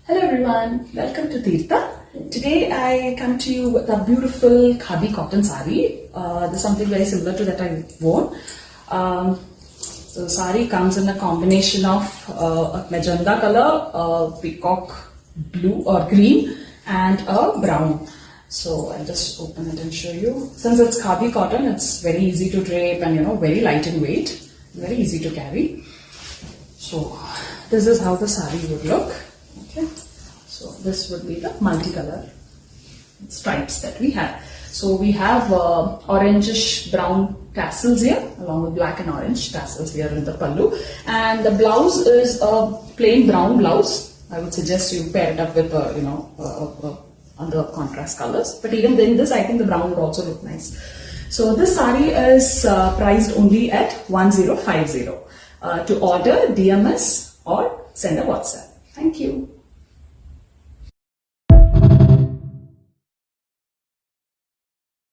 Hello everyone, welcome to Tirtha. Today I come to you with a beautiful khadi cotton sari. This is something very similar to that I wore. So sari comes in a combination of a magenta color, a peacock blue or green, and a brown. So I'll just open it and show you. Since it's khadi cotton, it's very easy to drape and very light in weight, very easy to carry. So this is how the sari would look. Okay, so this would be the multicolor stripes that we have. So we have orangish brown tassels here along with black and orange tassels here in the pallu, and the blouse is a plain brown blouse. I would suggest you pair it up with other contrast colors, but even in this I think the brown would also look nice. So this sari is priced only at 1050. To order, DMS or send a WhatsApp. Thank you.